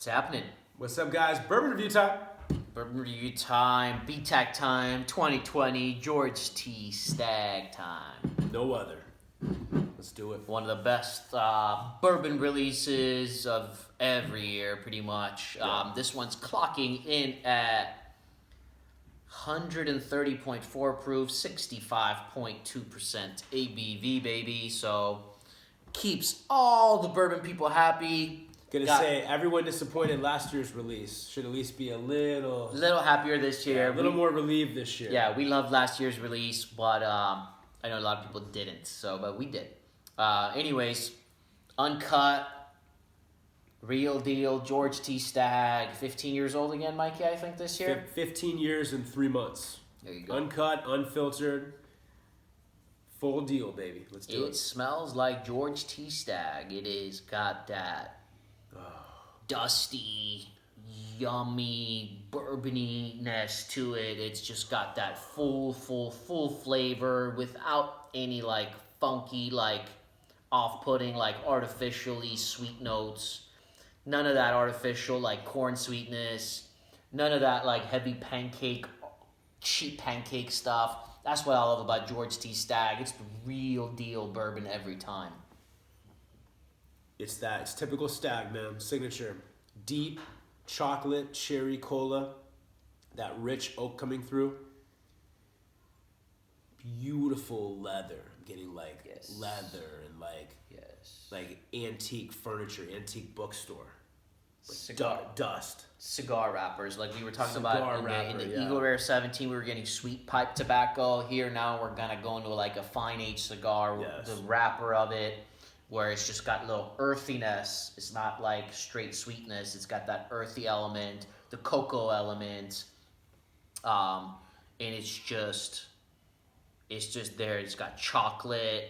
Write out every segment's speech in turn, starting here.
What's happening? What's up, guys? Bourbon review time. Bourbon review time, BTAC time, 2020, George T. Stagg time. No other. Let's do it. One of the best bourbon releases of every year, pretty much. Yeah. This one's clocking in at 130.4 proof, 65.2% ABV, baby. So keeps all the bourbon people happy. Gonna say, everyone disappointed last year's release should at least be a little happier this year. a little more relieved this year. Yeah, we loved last year's release, but I know a lot of people didn't. But we did. Anyways, uncut, real deal, George T. Stagg, 15 years old again, Mikey, I think this year. 15 years and 3 months. There you go. Uncut, unfiltered, full deal, baby. Let's do it. It smells like George T. Stagg. It is got that dusty, yummy bourboniness to it. It's just got that full flavor without any like funky, like off-putting, like artificially sweet notes. None of that artificial like corn sweetness. None of that like heavy cheap pancake stuff. That's what I love about George T. Stagg. It's the real deal bourbon every time. It's typical Stagg, man. Signature. Deep chocolate, cherry cola, that rich oak coming through. Beautiful leather. I'm getting like leather and like antique furniture, antique bookstore. Like dust. Cigar wrappers, like we were talking Cigar about in the wrapper, Eagle Rare 17, we were getting sweet pipe tobacco. Here now we're gonna go into like a fine aged cigar, the wrapper of it, where it's just got a little earthiness. It's not like straight sweetness. It's got that earthy element, the cocoa element, and it's just there. It's got chocolate,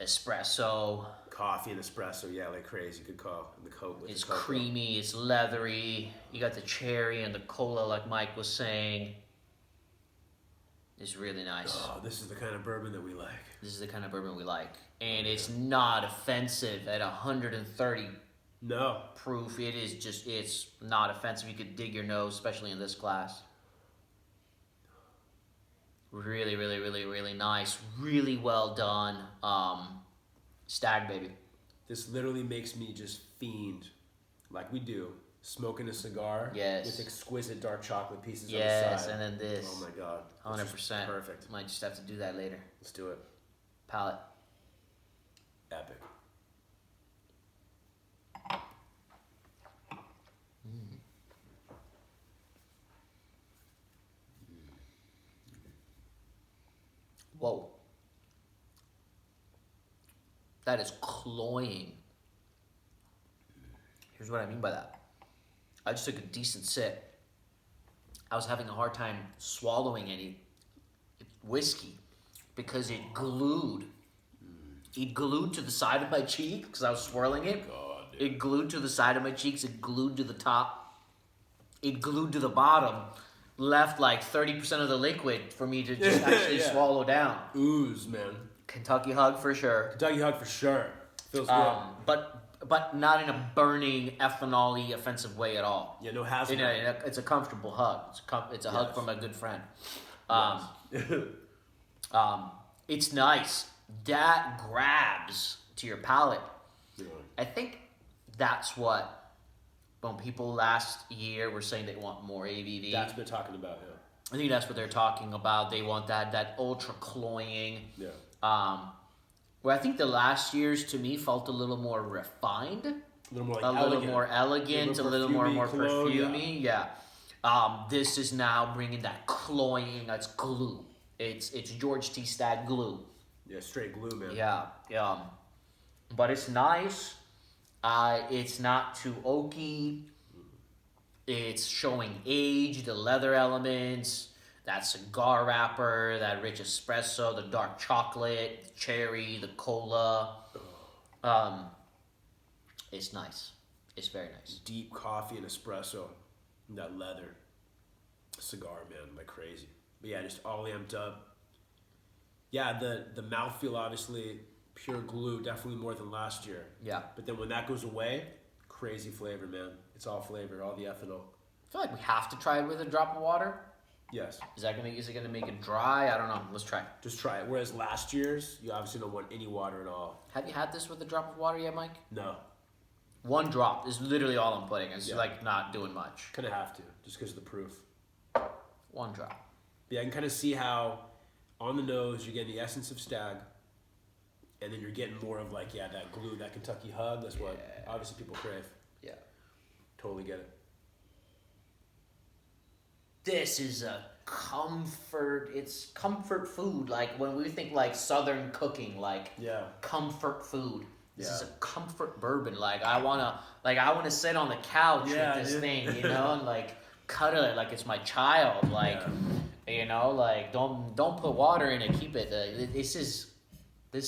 espresso. Coffee and espresso, yeah, like crazy. Good call. And the Coke. It's creamy, it's leathery. You got the cherry and the cola, like Mike was saying. It's really nice. Oh, this is the kind of bourbon that we like. This is the kind of bourbon we like. And it's not offensive at 130 proof. It's not offensive. You could dig your nose, especially in this glass. Really, really, really, really nice. Really well done. Stagg, baby. This literally makes me just fiend, like we do, smoking a cigar with exquisite dark chocolate pieces on the side. Yes, and then this. Oh my God. 100%. Perfect. Might just have to do that later. Let's do it. Palate. Epic. Whoa. That is cloying. Here's what I mean by that. I just took a decent sip. I was having a hard time swallowing any whiskey because it glued. It glued to the side of my cheek because I was swirling it. God, it glued to the side of my cheeks. It glued to the top. It glued to the bottom. Left like 30% of the liquid for me to just actually swallow down. Ooze, man. Kentucky hug for sure. Kentucky hug for sure. Feels good. But not in a burning, ethanol-y, offensive way at all. Yeah, no hassle. It's a comfortable hug. It's a hug from a good friend. It's nice. That grabs to your palate. Yeah. I think that's what, when people last year were saying they want more ABV. That's what they're talking about, yeah. I think that's what they're talking about. They want that ultra cloying. Yeah. Where I think the last years to me felt a little more refined, A little more elegant, a little more perfumey. Yeah. This is now bringing that cloying. That's glue. It's George T. Stagg glue. Yeah, straight glue, man. Yeah. But it's nice. It's not too oaky. It's showing age, the leather elements, that cigar wrapper, that rich espresso, the dark chocolate, the cherry, the cola. It's nice. It's very nice. Deep coffee and espresso. And that leather. Cigar, man, like crazy. But yeah, just all amped up. Yeah, the mouthfeel, obviously, pure glue, definitely more than last year. Yeah. But then when that goes away, crazy flavor, man. It's all flavor, all the ethanol. I feel like we have to try it with a drop of water. Yes. Is it gonna make it dry? I don't know. Let's try it. Just try it. Whereas last year's, you obviously don't want any water at all. Have you had this with a drop of water yet, Mike? No. One drop is literally all I'm putting. It's like not doing much. Kind of have to, just because of the proof. One drop. Yeah, I can kind of see how on the nose you're getting the essence of Stagg, and then you're getting more of like, that glue, that Kentucky hug. That's what obviously people crave. Yeah. Totally get it. This is a comfort. It's comfort food. Like when we think like Southern cooking, like comfort food. This is a comfort bourbon. Like I wanna sit on the couch with this thing, you know, and like cuddle it like it's my child. Like you know, like don't put water in it. Keep it. This is good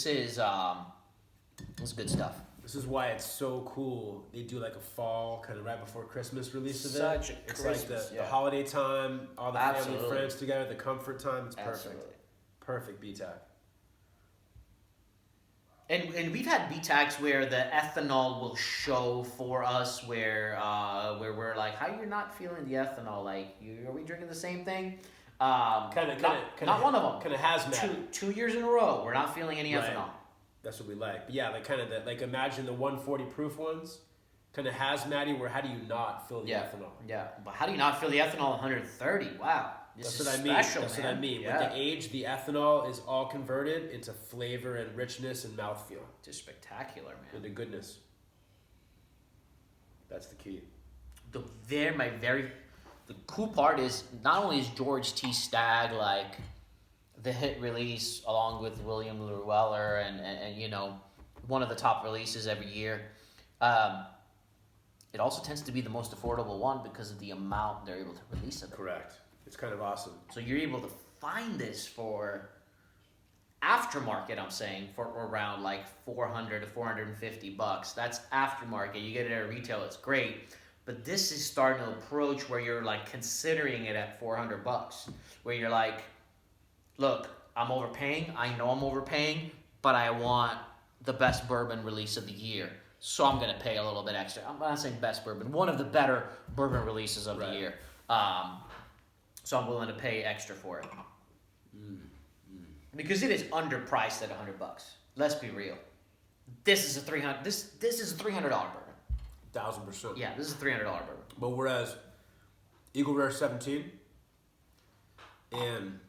stuff. This is why it's so cool. They do like a fall, kind of right before Christmas release of it. It's Christmas, like the holiday time, all the family and friends together, the comfort time. It's perfect. Absolutely. Perfect B-Tag. And we've had B-Tags where the ethanol will show for us where we're like, how you're not feeling the ethanol? Like, are we drinking the same thing? Not one of them. Kind of hazmat. Two years in a row, we're not feeling any ethanol. That's what we like. But yeah, like kind of like imagine the 140 proof ones, kind of hazmatty. Where how do you not feel the ethanol? Yeah, but how do you not feel the ethanol 130? Wow, That's what I mean. That's what I mean. With the age, the ethanol is all converted into flavor and richness and mouthfeel. Just spectacular, man. Into goodness. That's the key. The cool part is not only is George T. Stagg like the hit release along with William Llewellyn and you know, one of the top releases every year. It also tends to be the most affordable one because of the amount they're able to release of it. Correct. It's kind of awesome. So you're able to find this for aftermarket, I'm saying, for around like $400 to $450. That's aftermarket. You get it at retail, it's great. But this is starting to approach where you're like considering it at $400, where you're like, look, I'm overpaying. I know I'm overpaying, but I want the best bourbon release of the year. So I'm going to pay a little bit extra. I'm not saying best bourbon, one of the better bourbon releases of the year. So I'm willing to pay extra for it. Because it is underpriced at $100. Let's be real. This is a $300 bourbon. 1000%. Yeah, this is a $300 bourbon. But whereas Eagle Rare 17 and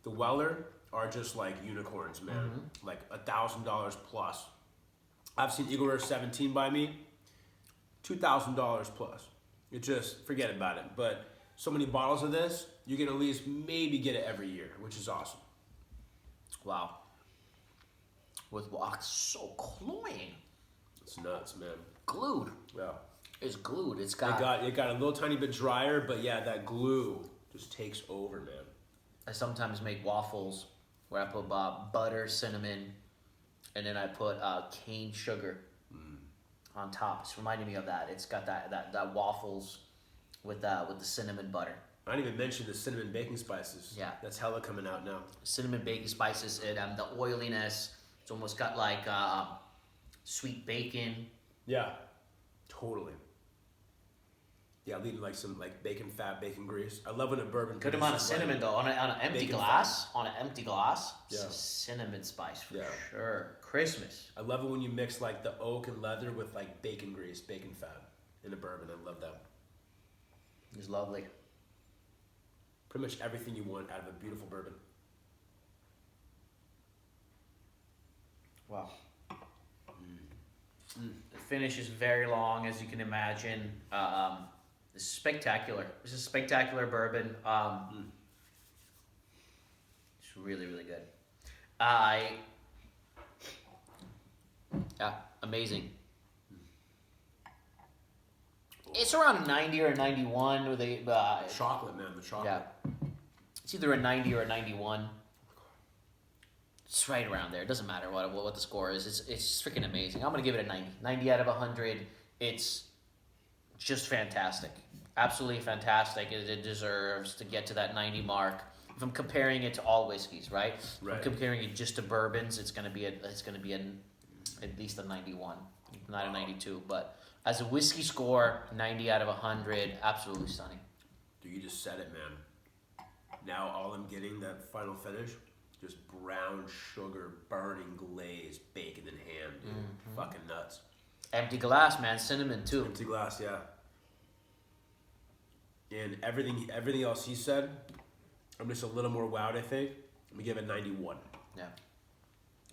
the Weller are just like unicorns, man. Mm-hmm. Like $1,000 plus. I've seen Eagle Rare 17 by me, $2,000 plus. It just, forget about it. But so many bottles of this, you can at least maybe get it every year, which is awesome. Wow. With wax so cloying. It's nuts, man. Glued. Yeah. It's glued. It got a little tiny bit drier, but yeah, that glue just takes over, man. I sometimes make waffles where I put butter, cinnamon, and then I put cane sugar on top. It's reminding me of that. It's got that waffles with the cinnamon butter. I didn't even mention the cinnamon baking spices. Yeah. That's hella coming out now. Cinnamon baking spices, and the oiliness. It's almost got like sweet bacon. Yeah, totally. Yeah, leaving like some like bacon fat, bacon grease. I love when a bourbon. Good amount of cinnamon though on an empty glass. Fat. On an empty glass. Yeah. Cinnamon spice for sure. Christmas. I love it when you mix like the oak and leather with like bacon grease, bacon fat in a bourbon. I love that. It's lovely. Pretty much everything you want out of a beautiful bourbon. Wow. The finish is very long, as you can imagine. It's spectacular. This is a spectacular bourbon. It's really, really good. Yeah, amazing. It's around a 90 or a 91 with a chocolate, man, the chocolate. Yeah. It's either a 90 or a 91. It's right around there. It doesn't matter what the score is. It's freaking amazing. I'm going to give it a 90. 90 out of 100. It's just fantastic. Absolutely fantastic. It deserves to get to that 90 mark. If I'm comparing it to all whiskeys, right? If I'm comparing it just to bourbons, it's going to be at least a 91. not a 92. But as a whiskey score, 90 out of 100, absolutely stunning. Dude, you just said it, man. Now all I'm getting, that final finish, just brown sugar, burning glaze, bacon in ham, dude. Fucking nuts. Empty glass, man. Cinnamon too. Empty glass, yeah. And everything else he said, I'm just a little more wowed, I think. I'm gonna give it 91. Yeah.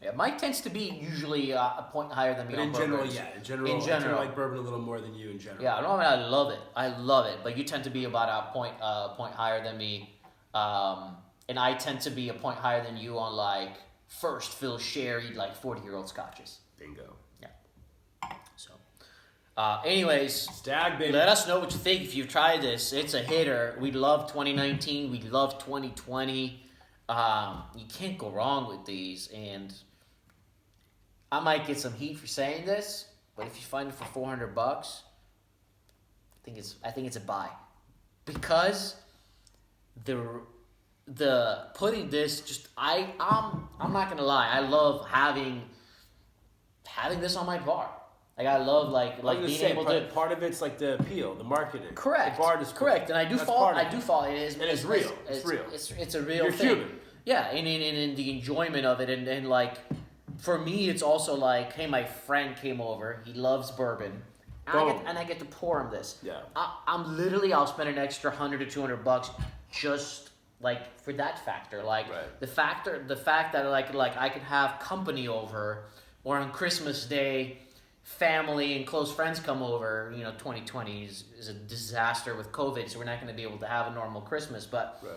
Yeah, Mike tends to be usually a point higher than me But on in general, bourbons. yeah. In general, I tend to like bourbon a little more than you in general. Yeah, no, I mean, I love it. I love it. But you tend to be about a point higher than me. And I tend to be a point higher than you on like first fill sherry, like 40-year-old scotches. Bingo. Yeah. So, anyways, Stagg, baby. let us know what you think if you've tried this. It's a hitter. We love 2019. We love 2020. You can't go wrong with these. And I might get some heat for saying this, but if you find it for $400, I think it's a buy, because the putting this just I'm not gonna lie, I love having this on my bar. Like I love like being able to. Part of it's like the appeal, the marketing. Correct. The bar display. Correct, and I do fall. It is. And it's real. It's real. It's a real You're thing. human. Yeah, and the enjoyment of it, and like for me, it's also like, hey, my friend came over. He loves bourbon. And I get to pour him this. Yeah. I'll spend an extra $100 to $200 just like for that factor. Like right. the fact that like I could have company over, or on Christmas Day, family and close friends come over. 2020 is a disaster with COVID, so we're not going to be able to have a normal Christmas. But right.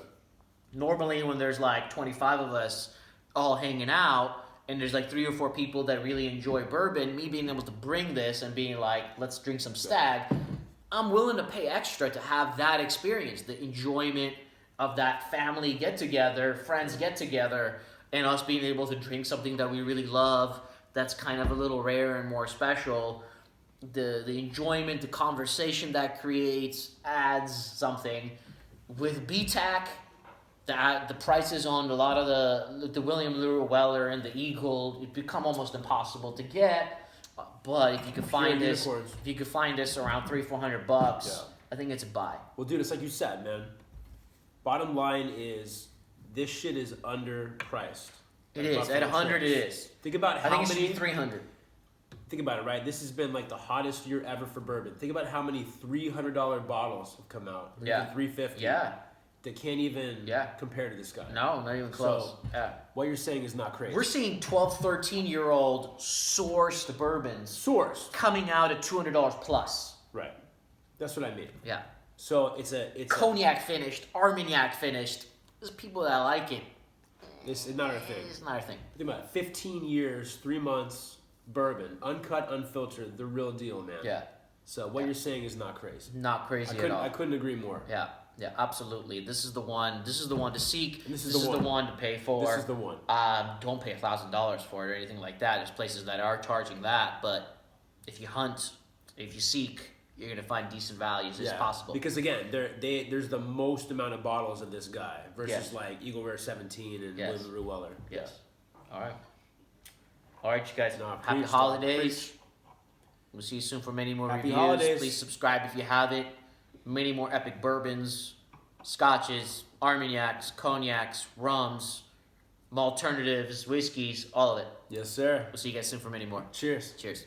Normally when there's like 25 of us all hanging out, and there's like 3 or 4 people that really enjoy bourbon, me being able to bring this and being like, let's drink some Stagg, I'm willing to pay extra to have that experience, the enjoyment of that family get-together, friends get-together, and us being able to drink something that we really love that's kind of a little rare and more special. The enjoyment, the conversation that creates adds something. With BTAC, the prices on a lot of the William Lure Weller and the Eagle, it become almost impossible to get. But if you could find this around $300-$400, I think it's a buy. Well, dude, it's like you said, man. Bottom line is, this shit is underpriced. It is at 100. It is. Think about how many. I think it should be 300. Think about it, right? This has been like the hottest year ever for bourbon. Think about how many $300 bottles have come out. Yeah. $350. Yeah. That can't even compare to this guy. No, not even close. So, yeah. What you're saying is not crazy. We're seeing 12, 13-year-old sourced bourbons coming out at $200 plus. Right. That's what I mean. Yeah. So it's cognac finished, Armagnac finished. There's people that like it. It's not our thing. It's not our thing. Think about it. 15 years, 3 months, bourbon, uncut, unfiltered, the real deal, man. Yeah. So what you're saying is not crazy. Not crazy at all. I couldn't agree more. Yeah. Yeah, absolutely. This is the one. This is the one to seek. This is the one to pay for. This is the one. Don't pay $1,000 for it or anything like that. There's places that are charging that, but if you hunt, if you seek, you're gonna find decent values as possible. Because again, there's the most amount of bottles of this guy versus like Eagle Rare 17 and William Lure Weller. Yes. All right, you guys. Happy holidays. We'll see you soon for many more reviews. Holidays. Please subscribe if you haven't. Many more epic bourbons, scotches, armagnacs, cognacs, rums, alternatives, whiskeys, all of it. Yes, sir. We'll see you guys soon for many more. Cheers. Cheers.